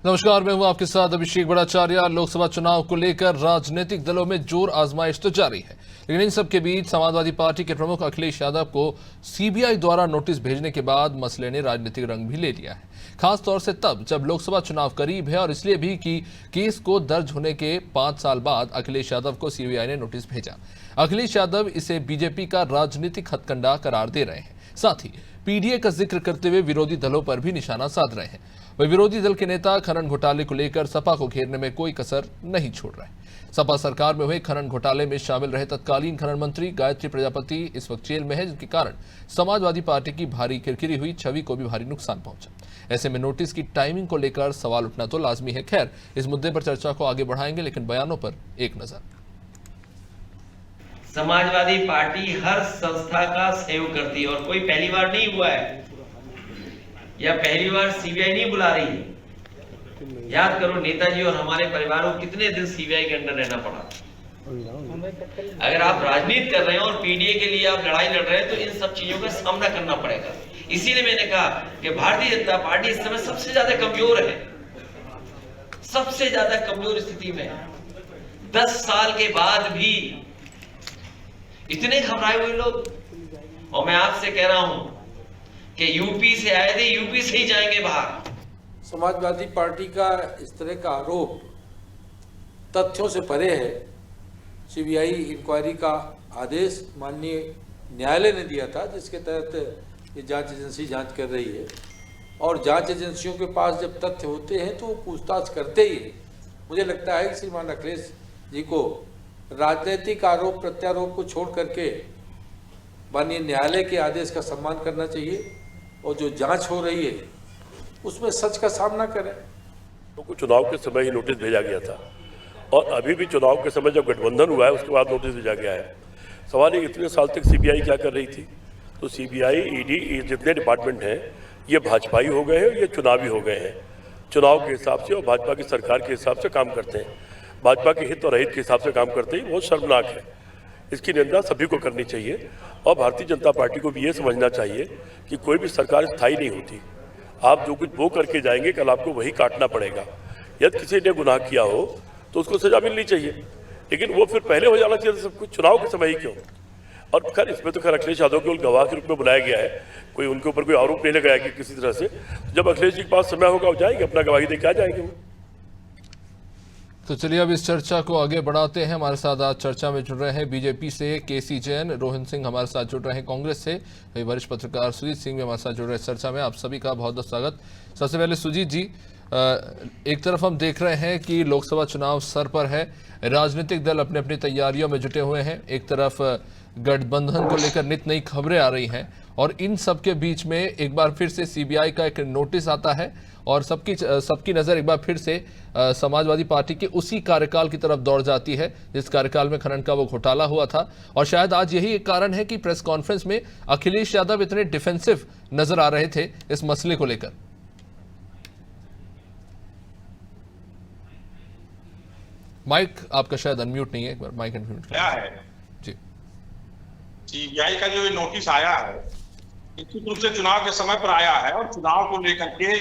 नमस्कार, मैं हूं आपके साथ अभिषेक भट्टाचार्य। लोकसभा चुनाव को लेकर राजनीतिक दलों में जोर आजमाइश तो जारी है, लेकिन इन सब के बीच समाजवादी पार्टी के प्रमुख अखिलेश यादव को सीबीआई द्वारा नोटिस भेजने के बाद मसले ने राजनीतिक रंग भी ले लिया है। खास तौर से तब जब लोकसभा चुनाव करीब है और इसलिए भी कि केस को दर्ज होने के 5 साल बाद अखिलेश यादव को सीबीआई ने नोटिस भेजा। अखिलेश यादव इसे बीजेपी का राजनीतिक हथकंडा करार दे रहे हैं। साथ ही पीडीए का जिक्र करते हुए विरोधी दलों पर भी निशाना साध रहे हैं। वह विरोधी दल के नेता खनन घोटाले को लेकर सपा को घेरने में कोई कसर नहीं छोड़ रहे। सपा सरकार में हुए खनन घोटाले में शामिल रहे तत्कालीन खनन मंत्री गायत्री प्रजापति इस वक्त जेल में है, जिसके कारण समाजवादी पार्टी की भारी किरकिरी हुई, छवि को भी भारी नुकसान पहुंचा। ऐसे में नोटिस की टाइमिंग को लेकर सवाल उठना तो लाजमी है। खैर, इस मुद्दे पर चर्चा को आगे बढ़ाएंगे, लेकिन बयानों पर एक नजर। समाजवादी पार्टी हर संस्था का सहयोग करती है और कोई पहली बार नहीं हुआ है या पहली बार सीबीआई नहीं बुला रही है। याद करो, नेताजी और हमारे परिवार को कितने दिन सीबीआई के अंडर रहना पड़ा। अगर आप राजनीति कर रहे हैं और पीडीए के लिए आप लड़ाई लड़ रहे हैं तो इन सब चीजों का सामना करना पड़ेगा। इसीलिए मैंने कहा कि भारतीय जनता पार्टी इस समय सबसे ज्यादा कमजोर है, सबसे ज्यादा कमजोर स्थिति में। 10 साल के बाद भी इतने घबराए हुए लोग। और मैं आपसे कह रहा हूं कि यूपी से आए थे, यूपी से ही जाएंगे बाहर। समाजवादी पार्टी का इस तरह का आरोप तथ्यों से परे है। सीबीआई इंक्वायरी का आदेश माननीय न्यायालय ने दिया था, जिसके तहत ये जांच एजेंसी जांच कर रही है। और जांच एजेंसियों के पास जब तथ्य होते हैं तो वो पूछताछ करते ही हैं। मुझे लगता है कि श्रीमान अखिलेश जी को राजनीतिक आरोप प्रत्यारोप को छोड़ करके माननीय न्यायालय के आदेश का सम्मान करना चाहिए और जो जांच हो रही है उसमें सच का सामना करें। तो चुनाव के समय ही नोटिस भेजा गया था और अभी भी चुनाव के समय जब गठबंधन हुआ है उसके बाद नोटिस भेजा गया है। सवाल ये, इतने साल तक सीबीआई क्या कर रही थी? तो सीबीआई, ईडी, जितने डिपार्टमेंट हैं ये भाजपाई हो गए हैं, ये चुनावी हो गए हैं। चुनाव के हिसाब से और भाजपा की सरकार के हिसाब से काम करते हैं, भाजपा के हित और अहित के हिसाब से काम करते ही बहुत शर्मनाक है। इसकी निंदा सभी को करनी चाहिए और भारतीय जनता पार्टी को भी ये समझना चाहिए कि कोई भी सरकार स्थायी नहीं होती। आप जो कुछ बो करके जाएंगे कल आपको वही काटना पड़ेगा। यदि किसी ने गुनाह किया हो तो उसको सजा मिलनी चाहिए, लेकिन वो फिर पहले हो जाना चाहिए सब कुछ, चुनाव के समय ही क्यों। और खैर इसमें तो खैर अखिलेश यादव को गवाह के रूप में बुलाया गया है, कोई उनके ऊपर कोई आरोप नहीं लगाया कि किसी तरह से। जब अखिलेश जी के पास समय होगा वो जाएंगे, अपना गवाही दे के आ जाएंगे वो। तो चलिए अब इस चर्चा को आगे बढ़ाते हैं। हमारे साथ आज चर्चा में जुड़ रहे हैं बीजेपी से केसी जैन, रोहन सिंह हमारे साथ जुड़ रहे हैं कांग्रेस से, वरिष्ठ पत्रकार सुजीत सिंह भी हमारे साथ जुड़ रहे हैं चर्चा में। आप सभी का बहुत बहुत स्वागत। सबसे पहले सुजीत जी, एक तरफ हम देख रहे हैं कि लोकसभा चुनाव सर पर है, राजनीतिक दल अपनी अपनी तैयारियों में जुटे हुए हैं। एक तरफ गठबंधन को लेकर नित नई खबरें आ रही हैं और इन सब के बीच में एक बार फिर से सीबीआई का एक नोटिस आता है और सबकी नज़र एक बार फिर से समाजवादी पार्टी के उसी कार्यकाल की तरफ दौड़ जाती है जिस कार्यकाल में खनन का वो घोटाला हुआ था। और शायद आज यही एक कारण है कि प्रेस कॉन्फ्रेंस में अखिलेश यादव इतने डिफेंसिव नजर आ रहे थे इस मसले को लेकर। माइक आपका शायद अनम्यूट नहीं है, एक बार माइक अनम्यूट है जी। सीबीआई का जो नोटिस आया है निश्चित रूप से चुनाव के समय पर आया है और चुनाव को लेकर के,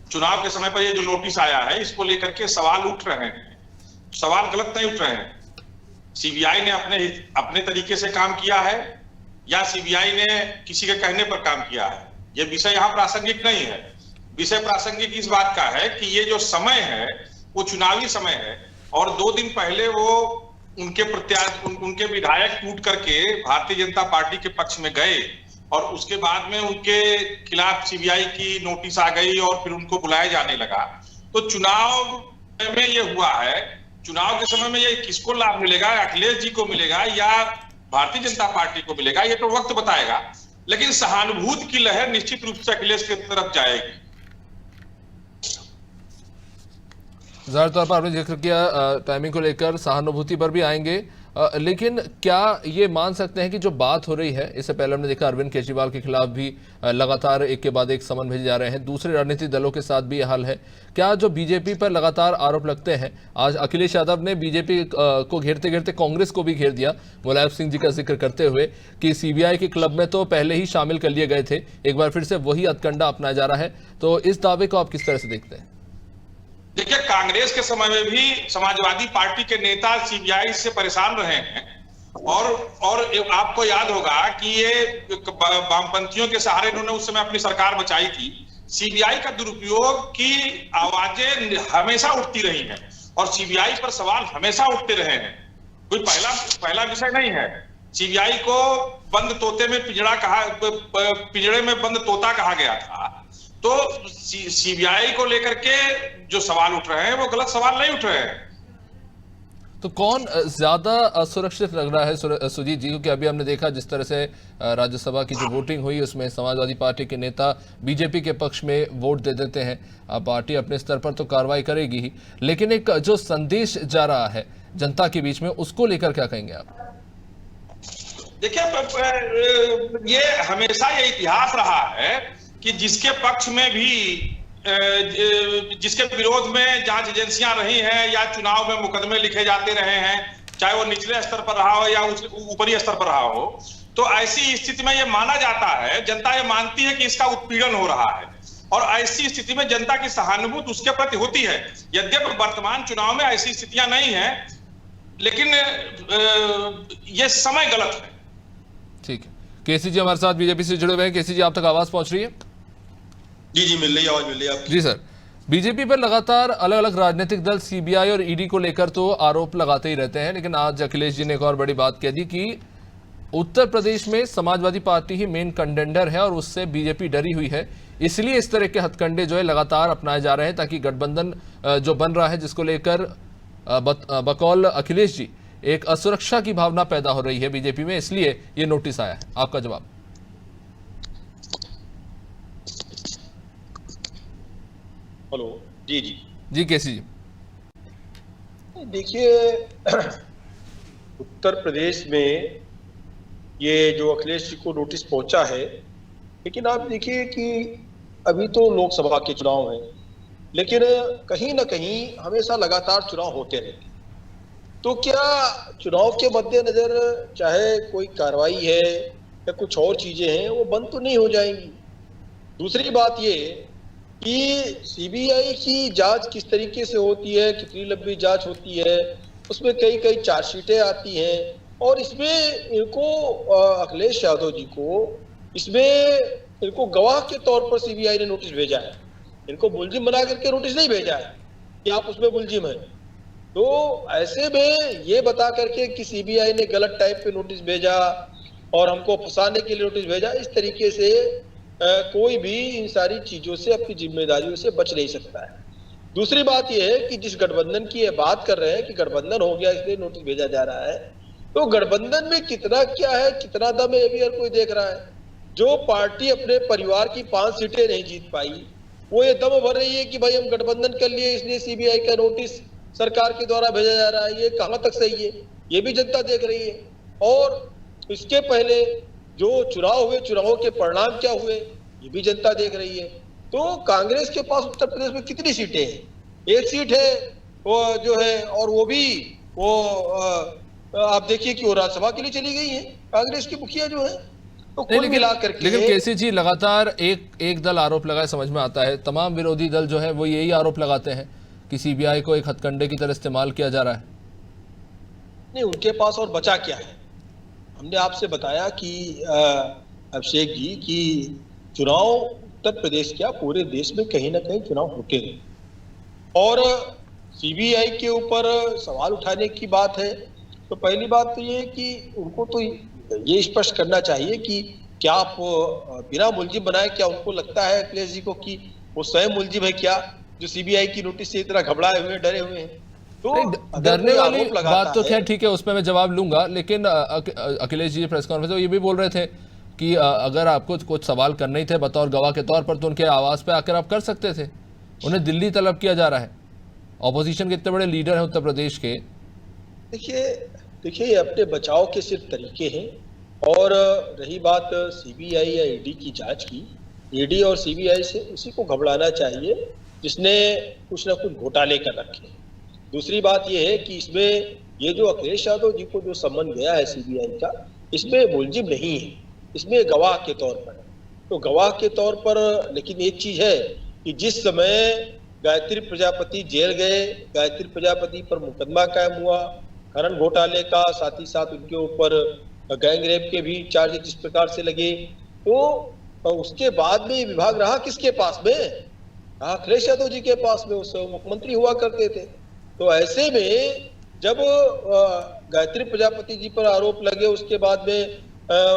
चुनाव के समय पर ये जो नोटिस आया है इसको लेकर के सवाल उठ रहे हैं। सवाल गलत नहीं उठ रहे हैं। सीबीआई ने अपने तरीके से काम किया है या सीबीआई ने किसी के कहने पर काम किया है, ये विषय यहाँ प्रासंगिक नहीं है। विषय प्रासंगिक इस बात का है कि ये जो समय है वो चुनावी समय है और 2 दिन पहले वो उनके विधायक टूट करके भारतीय जनता पार्टी के पक्ष में गए और उसके बाद में उनके खिलाफ सीबीआई की नोटिस आ गई और फिर उनको बुलाया जाने लगा। तो चुनाव में ये हुआ है, चुनाव के समय में ये किसको लाभ मिलेगा, अखिलेश जी को मिलेगा या भारतीय जनता पार्टी को मिलेगा, ये तो वक्त बताएगा। लेकिन सहानुभूति की लहर निश्चित रूप से अखिलेश की तरफ जाएगी। ज़ाहिर तौर पर आपने जिक्र किया टाइमिंग को लेकर, सहानुभूति पर भी आएंगे, लेकिन क्या ये मान सकते हैं कि जो बात हो रही है, इससे पहले हमने देखा अरविंद केजरीवाल के खिलाफ भी लगातार एक के बाद एक समन भेजे जा रहे हैं, दूसरे राजनीतिक दलों के साथ भी यह हाल है। क्या जो बीजेपी पर लगातार आरोप लगते हैं, आज अखिलेश यादव ने बीजेपी को घेरते घेरते कांग्रेस को भी घेर दिया, मुलायम सिंह जी का जिक्र करते हुए कि सीबीआई के क्लब में तो पहले ही शामिल कर लिए गए थे, एक बार फिर से वही हथकंडा अपनाया जा रहा है, तो इस दावे को आप किस तरह से देखते हैं? देखिए, कांग्रेस के समय में भी समाजवादी पार्टी के नेता सीबीआई से परेशान रहे हैं और आपको याद होगा कि ये वामपंथियों के सहारे इन्होंने उस समय अपनी सरकार बचाई थी। सीबीआई का दुरुपयोग की आवाजें हमेशा उठती रही हैं और सीबीआई पर सवाल हमेशा उठते रहे हैं। कोई पहला विषय नहीं है। सीबीआई को बंद तोते में पिंजड़े में बंद तोता कहा गया था। तो सीबीआई को लेकर के जो सवाल उठ रहे हैं वो गलत सवाल नहीं उठ रहे हैं। तो कौन ज्यादा असुरक्षित लग रहा है सुजीत जी? क्योंकि अभी हमने देखा जिस तरह से राज्यसभा की जो वोटिंग हुई उसमें समाजवादी पार्टी के नेता बीजेपी के पक्ष में वोट दे देते हैं। पार्टी अपने स्तर पर तो कार्रवाई करेगी ही, लेकिन एक जो संदेश जा रहा है जनता के बीच में, उसको लेकर क्या कहेंगे आप? देखिए, ये हमेशा ये इतिहास रहा है कि जिसके पक्ष में भी जिसके विरोध में जांच एजेंसियां रही हैं या चुनाव में मुकदमे लिखे जाते रहे हैं, चाहे वो निचले स्तर पर रहा हो या ऊपरी स्तर पर रहा हो, तो ऐसी स्थिति में ये माना जाता है, जनता ये मानती है कि इसका उत्पीड़न हो रहा है और ऐसी स्थिति में जनता की सहानुभूति उसके प्रति होती है। यद्यपि वर्तमान चुनाव में ऐसी स्थितियां नहीं है, लेकिन ये समय गलत है। ठीक है, केसी जी हमारे साथ बीजेपी से जुड़े हुए हैं। केसी जी, आप तक आवाज पहुंच रही है? जी मिल रही है, आवाज मिल रही है आपकी। जी सर, बीजेपी पर लगातार अलग अलग राजनीतिक दल सीबीआई और ईडी को लेकर तो आरोप लगाते ही रहते हैं, लेकिन आज अखिलेश जी ने एक और बड़ी बात कह दी कि उत्तर प्रदेश में समाजवादी पार्टी ही मेन कंटेंडर है और उससे बीजेपी डरी हुई है, इसलिए इस तरह के हथकंडे जो है लगातार अपनाए जा रहे हैं ताकि गठबंधन जो बन रहा है जिसको लेकर बकौल अखिलेश जी एक असुरक्षा की भावना पैदा हो रही है बीजेपी में, इसलिए ये नोटिस आया है। आपका जवाब? हेलो। जी जी केसी जी, देखिए, उत्तर प्रदेश में ये जो अखिलेश जी को नोटिस पहुंचा है, लेकिन आप देखिए कि अभी तो लोकसभा के चुनाव हैं, लेकिन कहीं ना कहीं हमेशा लगातार चुनाव होते रहते हैं। तो क्या चुनाव के मद्देनजर चाहे कोई कार्रवाई है या कुछ और चीजें हैं वो बंद तो नहीं हो जाएंगी। दूसरी बात ये कि सीबीआई की जांच किस तरीके से होती है, कितनी लंबी जांच होती है, उसमें कई चार्जशीटें आती हैं और इसमें इनको अखिलेश यादव जी को इसमें इनको गवाह के तौर पर सीबीआई ने नोटिस भेजा है। इनको मुलजिम बना करके नोटिस नहीं भेजा है कि आप उसमें मुलजिम हैं। तो ऐसे में ये बता करके कि सीबीआई ने गलत टाइप पे नोटिस भेजा और हमको फंसाने के लिए नोटिस भेजा, इस तरीके से कोई भी इन सारी चीजों से अपनी जिम्मेदारियों से बच नहीं सकता है। दूसरी बात यह है कि जिस गठबंधन की ये बात कर रहे हैं कि गठबंधन हो गया इसलिए नोटिस भेजा जा रहा है, तो गठबंधन में कितना क्या है, कितना दम है, ये भी हर कोई देख रहा है। जो पार्टी अपने परिवार की 5 सीटें नहीं जीत पाई, वो ये दम भर रही है कि भाई हम गठबंधन कर लिए इसलिए सीबीआई का नोटिस सरकार के द्वारा भेजा जा रहा है। ये कहां तक सही है, ये भी जनता देख रही है। और इसके पहले जो चुनाव हुए, चुनावों के परिणाम क्या हुए, ये भी जनता देख रही है। तो कांग्रेस के पास उत्तर प्रदेश में कितनी सीटें हैं? 1 सीट है वो जो है, और वो भी आप देखिए कि वो राज्यसभा के लिए चली गई है कांग्रेस की मुखिया जो है। तो कुल मिलाकर के लेकिन केसी जी लगातार एक दल आरोप लगाए, समझ में आता है तमाम विरोधी दल जो है वो यही आरोप लगाते हैं कि सीबीआई को एक हथकंडे की तरह इस्तेमाल किया जा रहा है। नहीं, उनके पास और बचा क्या है? हमने आपसे बताया कि अभिषेक जी की चुनाव उत्तर प्रदेश क्या पूरे देश में कहीं ना कहीं चुनाव होते रहे, और सीबीआई के ऊपर सवाल उठाने की बात है तो पहली बात तो ये है कि उनको तो ये स्पष्ट करना चाहिए कि क्या आप बिना मुलजिम बनाए, क्या उनको लगता है अखिलेश जी को कि वो स्वयं मुलजिम है क्या, जो सीबीआई की नोटिस से इतना घबराए हुए, डरे हुए हैं? तो डरने वाली बात तो खैर ठीक है, उसमें मैं जवाब लूंगा, लेकिन अखिलेश जी प्रेस कॉन्फ्रेंस में ये भी बोल रहे थे कि अगर आपको कुछ सवाल करने ही थे बतौर गवाह के तौर पर तो उनके आवाज पे आकर आप कर सकते थे। उन्हें दिल्ली तलब किया जा रहा है। ऑपोजिशन के इतने बड़े लीडर हैं उत्तर प्रदेश के। देखिए अपने बचाव के सिर्फ तरीके हैं। और रही बात सीबीआई या ईडी की जांच की, ईडी और सीबीआई से उसी को घबराना चाहिए जिसने कुछ ना कुछ घोटाले कर रखे। दूसरी बात यह है कि इसमें ये जो अखिलेश यादव जी को जो सम्मन गया है सीबीआई का, इसमें मुलजिम नहीं है, इसमें गवाह के तौर पर है। तो गवाह के तौर पर, लेकिन एक चीज है कि जिस समय गायत्री प्रजापति जेल गए, गायत्री प्रजापति पर मुकदमा कायम हुआ खनन घोटाले का, साथ ही साथ उनके ऊपर गैंग रेप के भी चार्जेस जिस प्रकार से लगे, तो उसके बाद में विभाग रहा किसके पास में? अखिलेश यादव जी के पास में, उस मुख्यमंत्री हुआ करते थे। तो ऐसे में जब गायत्री प्रजापति जी पर आरोप लगे, उसके बाद में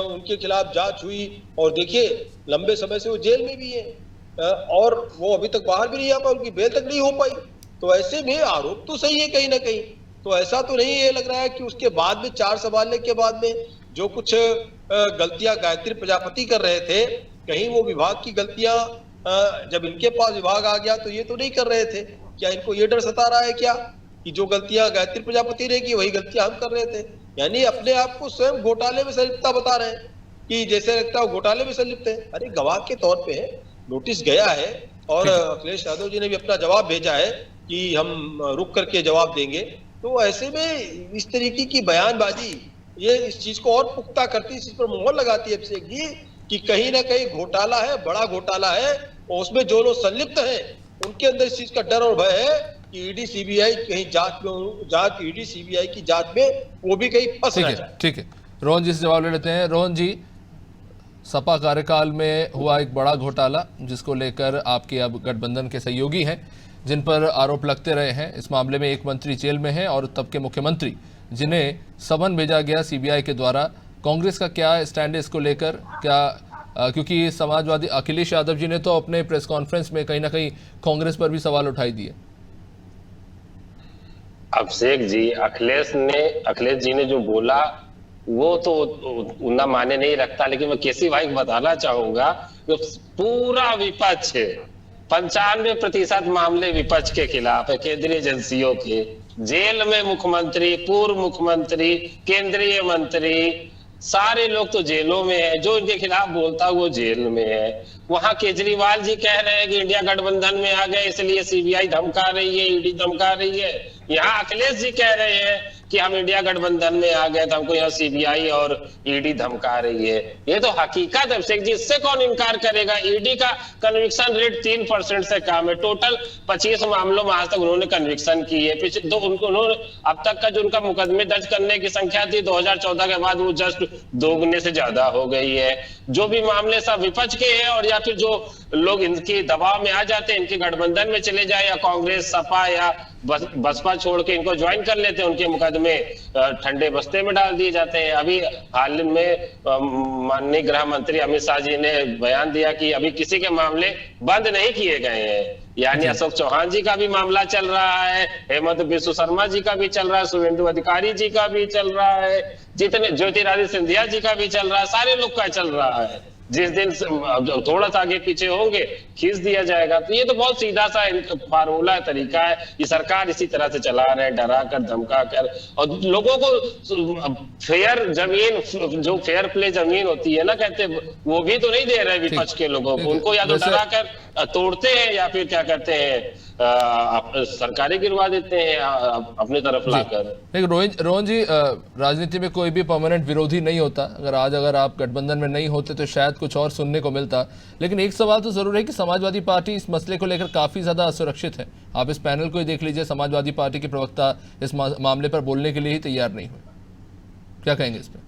उनके खिलाफ जांच हुई और देखिए लंबे समय से वो जेल में भी है और वो अभी तक बाहर भी नहीं आ पाए, उनकी बेल तक नहीं हो पाई। तो ऐसे में आरोप तो सही है कहीं ना कहीं, तो ऐसा तो नहीं ये लग रहा है कि उसके बाद में चार्ज संभालने के बाद में जो कुछ गलतियां गायत्री प्रजापति कर रहे थे, कहीं वो विभाग की गलतियां जब इनके पास विभाग आ गया तो ये तो नहीं कर रहे थे। क्या इनको ये डर सता रहा है क्या कि जो गलतियां गायत्री प्रजापति ने की वही गलतियां हम कर रहे थे? यानी अपने आप को स्वयं घोटाले में संलिप्तता बता रहे हैं कि जैसे लगता है घोटाले में संलिप्त है। अरे गवाह के तौर पे नोटिस गया है और अखिलेश यादव जी ने भी अपना जवाब भेजा है कि हम रुक करके जवाब देंगे। तो ऐसे में इस तरीके की बयानबाजी ये इस चीज को और पुख्ता करती है, इस चीज पर मोहर लगाती है अभिषेक जी कि कहीं ना कहीं घोटाला है, बड़ा घोटाला है और उसमें जो लोग संलिप्त हैं उनके अंदर इस चीज का डर और भय है कि ईडी सीबीआई कहीं ईडी सीबीआई की जांच में वो भी कहीं फंस ना जाए। ठीक है, रोहन जी से जवाब ले लेते हैं। रोहन जी, सपा कार्यकाल में हुआ एक बड़ा घोटाला जिसको लेकर आपके अब गठबंधन के सहयोगी हैं जिन पर आरोप लगते रहे हैं। इस मामले में एक मंत्री जेल में है और तब के मुख्यमंत्री जिन्हें समन भेजा गया सीबीआई के द्वारा, कांग्रेस का क्या स्टैंड है इसको लेकर? क्या क्योंकि समाजवादी अखिलेश यादव जी ने तो अपने प्रेस कॉन्फ्रेंस में कहीं ना कहीं कांग्रेस पर भी सवाल उठाई दिए। अभिषेक जी, अखिलेश जी ने जो बोला वो तो उतना माने नहीं रखता, लेकिन मैं केसी भाई को बताना चाहूंगा कि पूरा विपक्ष 95% मामले विपक्ष के खिलाफ है, केंद्रीय एजेंसियों के। जेल में मुख्यमंत्री, पूर्व मुख्यमंत्री, केंद्रीय मंत्री, सारे लोग तो जेलों में है। जो इनके खिलाफ बोलता है वो जेल में है। वहां केजरीवाल जी कह रहे हैं कि इंडिया गठबंधन में आ गए इसलिए सीबीआई धमका रही है, ईडी धमका रही है। यहाँ अखिलेश जी कह रहे हैं कि हम इंडिया गठबंधन में आ गए तो हमको यहाँ सीबीआई और ईडी धमका रही है। ये तो हकीकत है अभिषेक जी, इससे कौन इनकार करेगा? ईडी का कन्विक्शन रेट 3% से कम है। टोटल 25 मामलों में आज तक उन्होंने कन्विक्शन की है। पिछले उन्होंने अब तक का जो उनका मुकदमे दर्ज करने की संख्या थी 2014 के बाद वो जस्ट दोगुने से ज्यादा हो गई है। जो भी मामले सब विपक्ष के हैं और या फिर जो लोग इनके दबाव में आ जाते हैं, इनके गठबंधन में चले जाए या कांग्रेस, सपा या बसपा छोड़ के इनको ज्वाइन कर लेते हैं, उनके मुकदमे ठंडे बस्ते में डाल दिए जाते हैं। अभी हाल में माननीय गृह मंत्री अमित शाह जी ने बयान दिया कि अभी किसी के मामले बंद नहीं किए गए हैं। यानी अशोक चौहान जी का भी मामला चल रहा है, हेमंत बिस्व शर्मा जी का भी चल रहा है, शुभेंदु अधिकारी जी का भी चल रहा है, जितने ज्योतिरादित्य सिंधिया जी का भी चल रहा है, सारे लोग का चल रहा है। जिस दिन थोड़ा सा आगे पीछे होंगे खींच दिया जाएगा। तो ये तो बहुत सीधा सा फार्मूला तरीका है, ये सरकार इसी तरह से चला रहे हैं, डरा कर धमका कर। और लोगों को फेयर जमीन, जो फेयर प्ले जमीन होती है ना कहते, वो भी तो नहीं दे रहे विपक्ष के लोगों को। उनको या तो डरा कर तोड़ते हैं या फिर क्या करते हैं सरकारें गिरवा देते हैं अपने तरफ लाकर। लेकिन रोहन जी, राजनीति में कोई भी परमानेंट विरोधी नहीं होता। अगर आप गठबंधन में नहीं होते तो शायद कुछ और सुनने को मिलता। लेकिन एक सवाल तो जरूर है कि समाजवादी पार्टी इस मसले को लेकर काफी ज्यादा असुरक्षित है। आप इस पैनल को ही देख लीजिए, समाजवादी पार्टी के प्रवक्ता इस मामले पर बोलने के लिए ही तैयार नहीं हुए। क्या कहेंगे इस पर?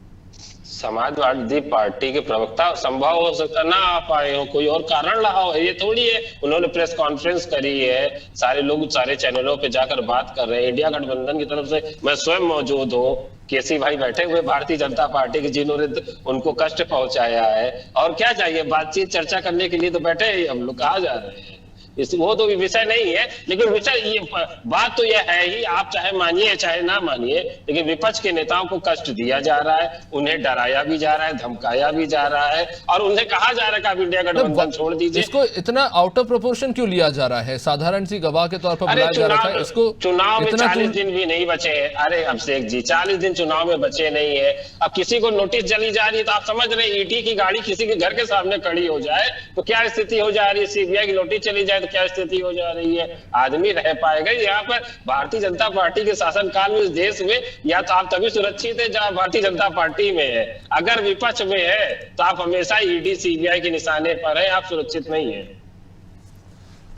समाजवादी पार्टी के प्रवक्ता संभव हो सकता ना आ पाए हो, कोई और कारण रहा हो। ये थोड़ी है उन्होंने प्रेस कॉन्फ्रेंस करी है, सारे लोग सारे चैनलों पे जाकर बात कर रहे हैं। इंडिया गठबंधन की तरफ से मैं स्वयं मौजूद हूँ, केसी भाई बैठे हुए भारतीय जनता पार्टी के, जिन्होंने उनको कष्ट पहुंचाया है। और क्या चाहिए, बातचीत चर्चा करने के लिए तो बैठे हम लोग कहा जा रहे हैं। वो तो विषय नहीं है, लेकिन विषय ये बात तो यह है ही, आप चाहे मानिए चाहे ना मानिए, लेकिन विपक्ष के नेताओं को कष्ट दिया जा रहा है, उन्हें डराया भी जा रहा है, धमकाया भी जा रहा है और उन्हें कहा जा रहा है कि आप इंडिया गठबंधन छोड़ दीजिए। इसको इतना आउट ऑफ प्रोपोर्शन क्यों लिया जा रहा है? साधारण सी गवाह के तौर पर बुलाया जा रहा है इसको। चुनाव में 40 दिन भी नहीं बचे हैं। अरे अभिषेक जी, 40 दिन चुनाव में बचे नहीं है। अब किसी को नोटिस चली जा रही है तो आप समझ रहे ईडी की गाड़ी किसी के घर के सामने खड़ी हो जाए तो क्या स्थिति हो जा रही है, सीबीआई की नोटिस चली जाए क्या स्थिति हो जा रही है? आदमी रह पाएगा यहाँ पर? भारतीय जनता पार्टी के शासनकाल में इस देश में या तो आप तभी सुरक्षित है जहां भारतीय जनता पार्टी में है। अगर विपक्ष में है तो आप हमेशा ईडी सीबीआई के निशाने पर है, आप सुरक्षित नहीं है।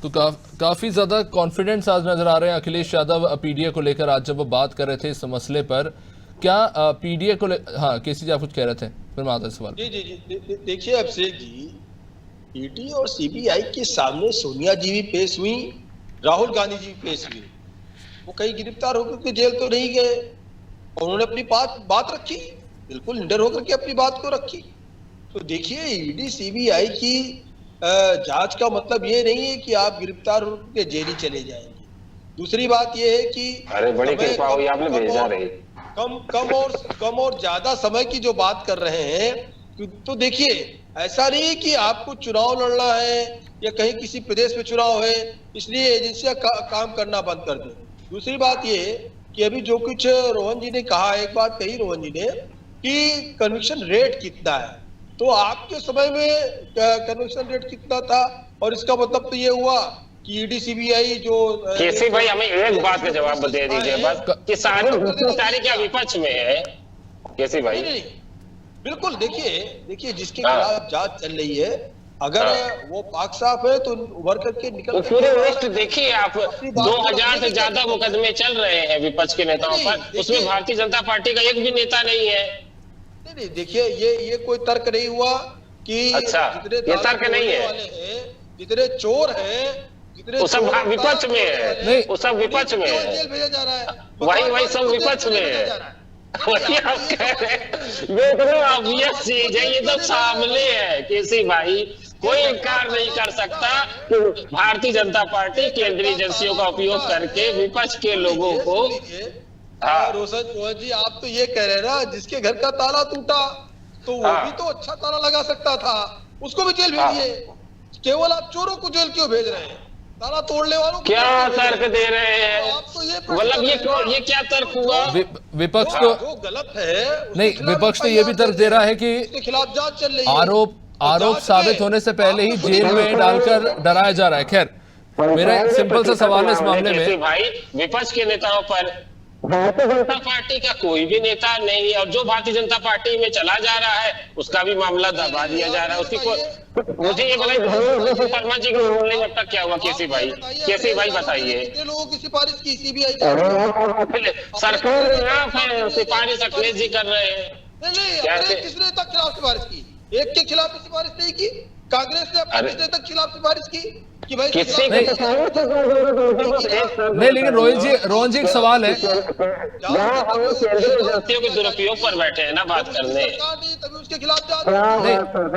तो काफी ज्यादा कॉन्फिडेंस आज नजर आ रहे हैं अखिलेश यादव पीडीए को लेकर। आज जब वो बात कर रहे थे इस मसले पर, क्या पीडीए को हाँ केसी जी आप कुछ कह रहे थे, फिर मैं आता हूं सवाल। जी देखिए अभिषेक जी, ईडी और सीबीआई के सामने सोनिया जी भी पेश हुई, राहुल गांधी जी भी पेश हुए। वो कहीं गिरफ्तार होकर के जेल तो नहीं गए और उन्होंने अपनी बात रखी, बिल्कुल निडर होकर के अपनी बात को रखी। तो देखिए ईडी सीबीआई की जांच का मतलब ये नहीं है कि आप गिरफ्तार होकर के जेल ही चले जाएंगे। दूसरी बात ये है कि अरे बड़ी कृपा हुई आपने भेजा रही। कम और ज्यादा समय की जो बात कर रहे हैं, तो देखिए ऐसा नहीं है कि आपको चुनाव लड़ना है या कहीं किसी प्रदेश में चुनाव है इसलिए एजेंसियां काम करना बंद कर दें। दूसरी बात ये कि अभी जो कुछ रोहन जी ने कहा, एक बात कही रोहन जी ने कि कन्विक्शन रेट कितना है, तो आपके समय में कन्विक्शन रेट कितना था? और इसका मतलब तो ये हुआ कि ईडी सीबीआई जो केसी भाई हमें एक बात का जवाब दे दीजिए बस, कि सारे भ्रष्टाचारी क्या विपक्ष में है? केसी भाई नहीं, बिल्कुल देखिए जिसके खिलाफ जांच चल रही है, अगर वो पाक साफ है तो उभर करके निकल तो पूरे लिस्ट देखिए आप, 2000 से ज्यादा मुकदमे चल रहे हैं विपक्ष के नेताओं पर, उसमें भारतीय जनता पार्टी का एक भी नेता नहीं है। नहीं देखिए ये कोई तर्क नहीं हुआ कि अच्छा, ये तर्क नहीं है, जितने चोर हैं, वो सब विपक्ष में है, नहीं वो सब विपक्ष में है, जेल भेजा जा रहा है, वही सब विपक्ष में है। वही आप कह रहे हैं, ऑब्वियस चीज है, ये तो सामने है केसी भाई, कोई इनकार नहीं कर सकता कि भारतीय जनता पार्टी केंद्रीय एजेंसियों का उपयोग करके विपक्ष के लोगों को। हाँ रोहन जी, आप तो ये कह रहे हैं ना, जिसके घर का ताला टूटा तो वो भी तो अच्छा ताला लगा सकता था, उसको भी जेल भेजिए। केवल आप चोरों को जेल क्यों भेज रहे हैं? ताला तोड़ने वालों को क्या तर्क दे रहे हैं? मतलब ये क्या तर्क हुआ? विपक्ष को जो गलत है नहीं, विपक्ष तो ये भी तर्क दे रहा है कि उसके खिलाफ जांच चल रही है, आरोप साबित होने से पहले ही जेल में डालकर डराया जा रहा है। खैर मेरा सिंपल सा सवाल है इस मामले में, भाई विपक्ष के नेताओं पर भारतीय जनता पार्टी का कोई भी नेता नहीं है, और जो भारतीय जनता पार्टी में चला जा रहा है उसका भी मामला दबा दिया जा रहा है। उसकी मुझे ये बताइए शर्मा जी के बोलने में अब तक क्या हुआ? केसी भाई बताइए। लोगों की सिफारिश की सीबीआई सरकार ने सिफारिश अखिलेश जी कर रहे हैं। किसने तक खिलाफ सिफारिश की? एक के खिलाफ सिफारिश नहीं की, कांग्रेस ने अपने किसने तक खिलाफ सिफारिश की कि भाई नहीं, लेकिन रोहन जी एक सवाल है, एजेंसियों के दुरुपयोग पर बैठे हैं ना बात करने, तभी उसके खिलाफ नहीं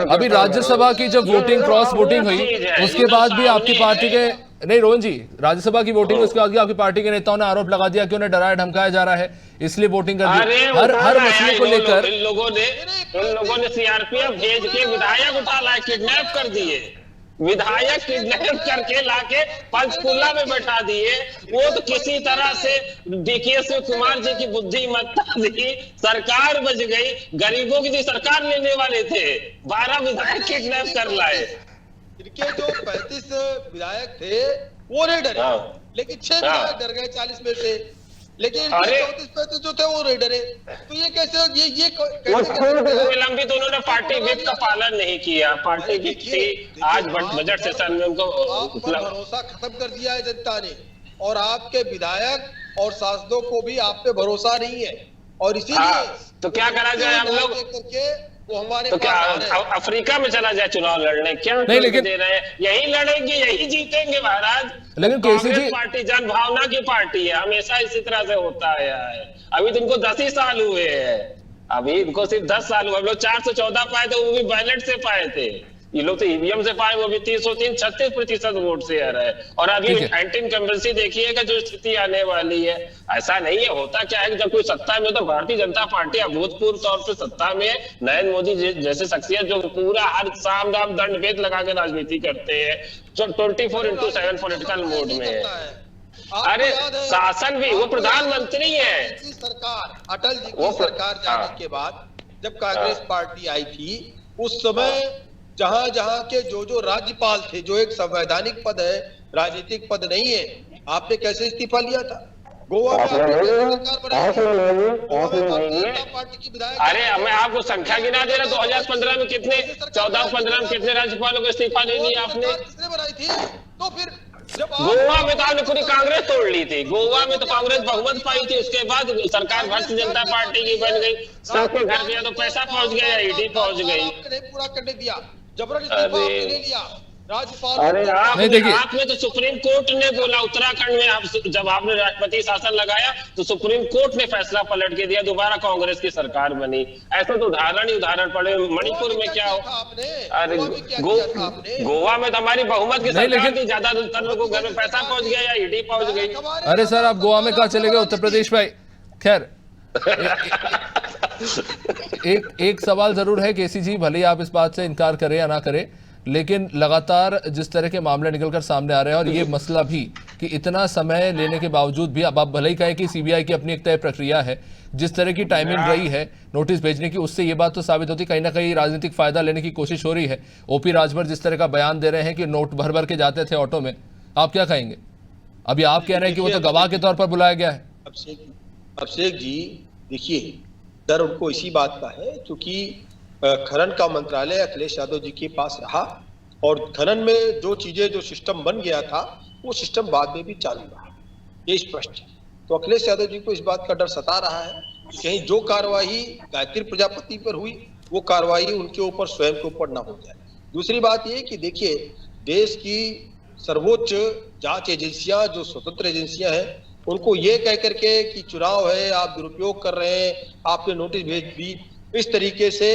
अभी राज्यसभा की जब वोटिंग क्रॉस वोटिंग हुई उसके बाद भी आपकी पार्टी के नहीं रोहन जी, राज्यसभा की वोटिंग उसके बाद भी आपकी पार्टी के नेताओं ने आरोप लगा दिया कि उन्हें डराया धमकाया जा रहा है इसलिए वोटिंग कर दी। हर मसले को लेकर इन लोगों ने सीआरपीएफ भेज के विधायक उठा लाए, किडनैप कर दिए, विधायक किडनैप करके लाके पंचकुला में बैठा दिए। वो तो किसी तरह से डीके शिव कुमार जी की बुद्धिमत्ता दी, सरकार बच गई, गरीबों की जो सरकार लेने वाले थे 12 विधायक किडनैप कर लाए। इनके जो 35 विधायक थे वो नहीं डरे, लेकिन 6 विधायक डर गए 40 में से, लेकिन 34-35 जो थे वो नहीं डरे। तो ये कैसे लंबी तो उन्होंने पार्टी विप का पालन नहीं किया, पार्टी की थी आज बजट सेशन में उनको भरोसा खत्म कर दिया है जनता ने, और आपके विधायक और सांसदों को भी आप पे भरोसा नहीं है, और इसीलिए तो क्या करा जाए हम लोग करके वो हमारे तो क्या अफ्रीका में चला जाए चुनाव लड़ने? क्या नहीं, लेकिन दे रहे हैं, यही लड़ेंगे यही जीतेंगे महाराज। लेकिन कांग्रेस पार्टी जन भावना की पार्टी है, हमेशा इसी तरह से होता आया है। अभी तो इनको 10 ही साल हुए हैं, अभी इनको सिर्फ 10 साल हुए। हम लोग 414 पाए थे, वो भी बैलेट से पाए थे, ये लोग तो ईवीएम से पाए, वो भी 303 36% वोट से आ रहा है। और अभी एंटी इनकम्बेंसी देखिएगा जो स्थिति आने वाली है, ऐसा नहीं है। होता क्या है कि जब कोई सत्ता में, तो भारतीय जनता पार्टी अभूतपूर्व तौर पर सत्ता में, नरेंद्र मोदी जैसे शख्सियत जो पूरा हर साम दाम दंड भेद लगा के राजनीति करते हैं, जो 24/7 पॉलिटिकल मोड में है। अरे शासन भी, वो प्रधानमंत्री है। सरकार अटल जी की सरकार जाने के बाद जब कांग्रेस पार्टी आई थी, उस समय जहां के जो राज्यपाल थे, जो एक संवैधानिक पद है, राजनीतिक पद नहीं है, आपने कैसे इस्तीफा लिया था? गोवा में सरकार बनाई, पार्टी की विधायक। अरे मैं आपको संख्या गिना दे रहा, 2015 में कितने, 14-15 में कितने राज्यपालों को इस्तीफा ले लिया आपने? किसने बनाई थी? तो फिर गोवा में तो आपने पूरी कांग्रेस तोड़ ली थी। गोवा में तो कांग्रेस बहुमत पाई थी, उसके बाद सरकार भारतीय जनता पार्टी की बन गई। सबके घर गया तो पैसा पहुंच गया, ईडी पहुंच गई। नहीं पूरा करने दिया, जबरदस्ती आपने ले लिया राज्यपाल। अरे नहीं, देखिए। आपने तो सुप्रीम कोर्ट ने बोला, उत्तराखंड में आप जब आपने राष्ट्रपति शासन लगाया तो सुप्रीम कोर्ट ने फैसला पलट के दिया, दोबारा कांग्रेस की सरकार बनी। ऐसा तो उदाहरण पड़े। मणिपुर में क्या हो, अरे गोवा में तो हमारी बहुमत की सरकार थी, ज्यादातर लोगों को घर में पैसा पहुंच गया या ईडी पहुंच गई। अरे सर, आप गोवा में कहाँ चले गए? उत्तर प्रदेश में। खैर, एक सवाल जरूर है केसी जी, भले ही आप इस बात से इनकार करें या ना करें, लेकिन लगातार जिस तरह के मामले निकलकर सामने आ रहे हैं, और ये मसला भी कि इतना समय लेने के बावजूद भी, अब आप भले ही कहें कि सीबीआई की अपनी एक तय प्रक्रिया है, जिस तरह की टाइमिंग रही है नोटिस भेजने की, उससे ये बात तो साबित होती कहीं ना कहीं राजनीतिक फायदा लेने की कोशिश हो रही है। ओपी राजभर जिस तरह का बयान दे रहे हैं कि नोट भर भर के जाते थे ऑटो में, आप क्या कहेंगे? अभी आप कह रहे हैं कि वो तो गवाह के तौर पर बुलाया गया है। अभिषेक जी, देखिए, डर उनको इसी बात का है क्योंकि खनन का मंत्रालय अखिलेश यादव जी के पास रहा और खनन में जो चीजें, जो सिस्टम बन गया था, वो सिस्टम बाद में भी चालू रहा, ये स्पष्ट है। तो अखिलेश यादव जी को इस बात का डर सता रहा है कि कहीं जो कार्रवाई गायत्री प्रजापति पर हुई, वो कार्रवाई उनके ऊपर, स्वयं के ऊपर ना हो जाए। दूसरी बात ये कि देखिए, देश की सर्वोच्च जांच एजेंसियां, जो स्वतंत्र एजेंसियां हैं, उनको ये कह करके कि चुनाव है, आप दुरुपयोग कर रहे हैं, आपने नोटिस भेज दी, इस तरीके से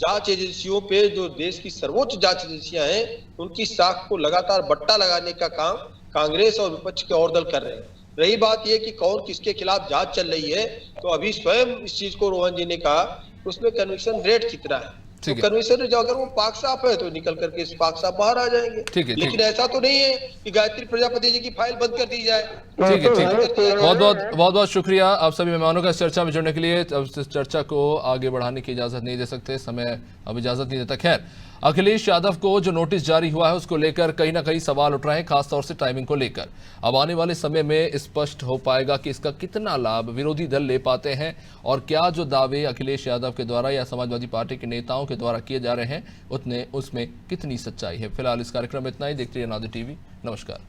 जांच एजेंसियों पे, जो देश की सर्वोच्च जांच एजेंसियां हैं, उनकी साख को लगातार बट्टा लगाने का काम कांग्रेस और विपक्ष के और दल कर रहे हैं। रही बात यह कि कौन किसके खिलाफ जांच चल रही है, तो अभी स्वयं इस चीज को रोहन जी ने कहा, उसमें कन्विक्शन रेट कितना है, तो कन्विक्शन जो अगर वो पाक साफ है तो निकल करके इस पाक साफ बाहर आ जाएंगे। लेकिन ऐसा तो नहीं है कि गायत्री प्रजापति जी की फाइल बंद कर दी जाए। ठीक है। बहुत बहुत शुक्रिया आप सभी मेहमानों का इस चर्चा में जुड़ने के लिए। अब इस चर्चा को आगे बढ़ाने की इजाजत नहीं दे सकते, समय अब इजाजत नहीं देता। खैर, अखिलेश यादव को जो नोटिस जारी हुआ है उसको लेकर कहीं ना कहीं सवाल उठ रहे हैं, खासतौर से टाइमिंग को लेकर। अब आने वाले समय में स्पष्ट हो पाएगा कि इसका कितना लाभ विरोधी दल ले पाते हैं और क्या जो दावे अखिलेश यादव के द्वारा या समाजवादी पार्टी के नेताओं के द्वारा किए जा रहे हैं उसमें कितनी सच्चाई है। फिलहाल इस कार्यक्रम में इतना ही। देखते रहिए नादिर टीवी। नमस्कार।